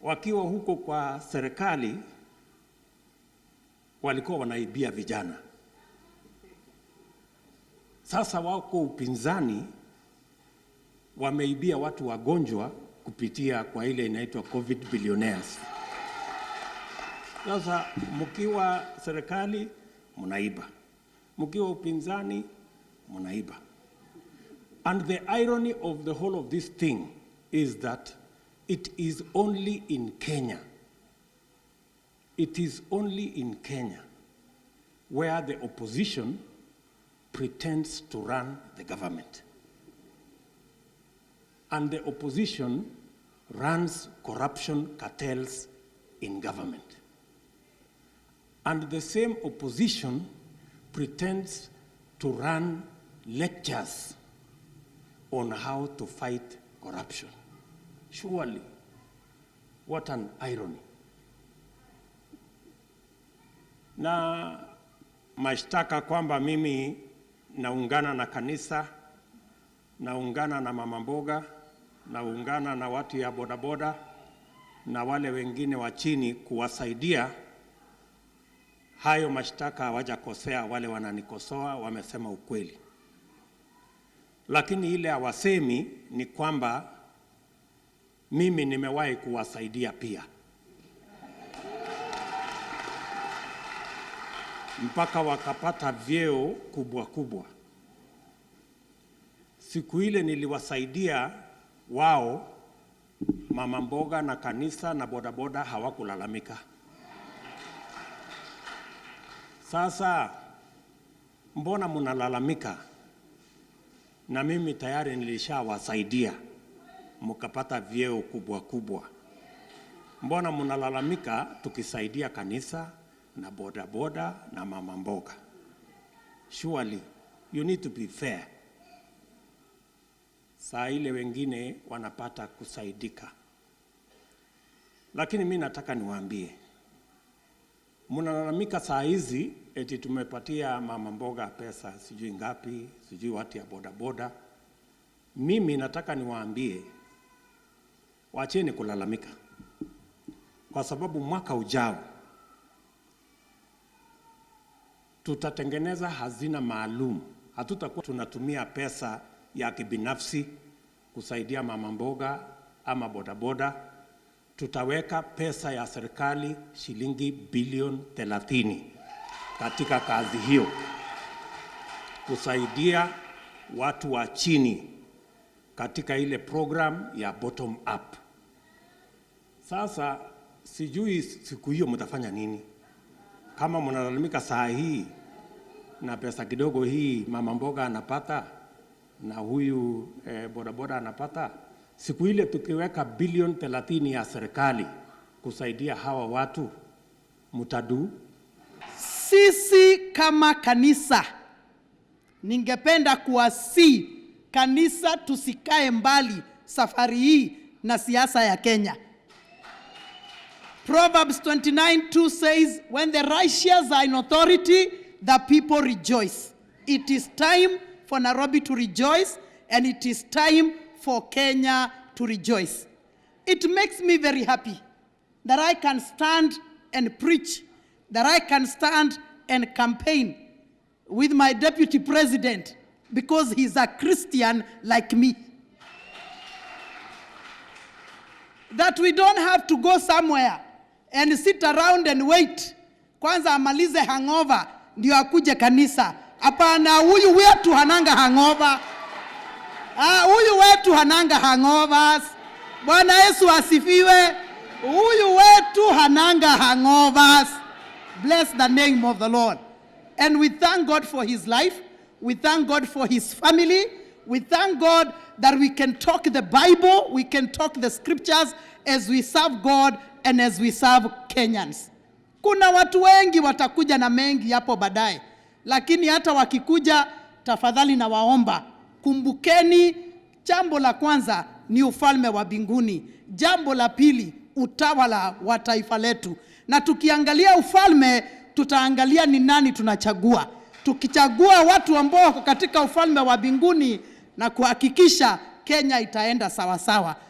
Wakiwa huko kwa serikali walikuwa wanaibia vijana. Sasa wako upinzani wameibia watu wagonjwa kupitia kwa ile inaitwa COVID billionaires. Sasa mkiwa serikali mnaiba, mkiwa upinzani mnaiba. And the irony of the whole of this thing is that it is only in Kenya. It is only in Kenya where the opposition pretends to run the government. And the opposition runs corruption cartels in government. And the same opposition pretends to run lectures on how to fight corruption. Surely, what an irony. Na mashtaka kwamba mimi naungana na kanisa, naungana na mama mboga, naungana na watu ya bodaboda na wale wengine wa chini kuwasaidia, hayo mashtaka hawajakosea. Wale wananikosoa wamesema ukweli. Lakini ile hawasemi ni kwamba mimi nimewahi kuwasaidia pia. Mpaka wakapata vyeo kubwa kubwa. Siku ile niliwasaidia wao, mama mboga na kanisa na bodaboda hawakulalamika. Sasa mbona mnalalamika? Na mimi tayari nilishawasaidia mkapata vyeo kubwa kubwa. Mbona mnalalamika tukisaidia kanisa na bodaboda na mama mboga? Surely you need to be fair. Saa ile wengine wanapata kusaidika. Lakini mimi nataka niwaambie, mnalalamika saa hizi eti tumepatia mama mboga pesa sijui ngapi, sijui watu ya bodaboda. Mimi nataka niwaambie, wacheni kulalamika. Kwa sababu mwaka ujao tutatengeneza hazina maalum. Hatutakuwa tunatumia pesa ya kibinafsi kusaidia mama mboga ama bodaboda. Tutaweka pesa ya serikali shilingi bilioni 30 katika kazi hiyo, kusaidia watu wa chini katika ile program ya bottom up. Sasa sijui siku hiyo mtafanya nini. Kama mnalalamika saa hii na pesa kidogo hii mama mboga anapata na huyu bodaboda anapata, siku ile tukiweka bilioni 30 ya serikali kusaidia hawa watu, mutadu? Sisi kama kanisa, ningependa kuwasihi kanisa tusikae mbali safari hii na siasa ya Kenya. Proverbs 29:2 says, when the righteous are in authority, the people rejoice. It is time for Nairobi to rejoice, and it is time for Kenya to rejoice. It makes me very happy that I can stand and preach, that I can stand and campaign with my deputy president because he's a Christian like me. That we don't have to go somewhere and sit around and wait kwanza amalize hangover ndio akuje kanisa. Hapana, huyu wetu hananga hangover. Huyu wetu hananga hangovers. Bwana Yesu asifiwe. Huyu wetu hananga hangovers. Bless the name of the Lord. And we thank God for his life. We thank God for his family. We thank God that we can talk the Bible, we can talk the scriptures as we serve God and as we serve Kenyans. Kuna watu wengi watakuja na mengi hapo baadaye. Lakini hata wakikuja, tafadhali na waomba, kumbukeni jambo la kwanza ni ufalme wa mbinguni. Jambo la pili, utawala wa taifa letu. Na tukiangalia ufalme, tutaangalia ni nani tunachagua. Tukichagua watu ambao wako katika ufalme wa mbinguni na kuhakikisha Kenya itaenda sawa sawa.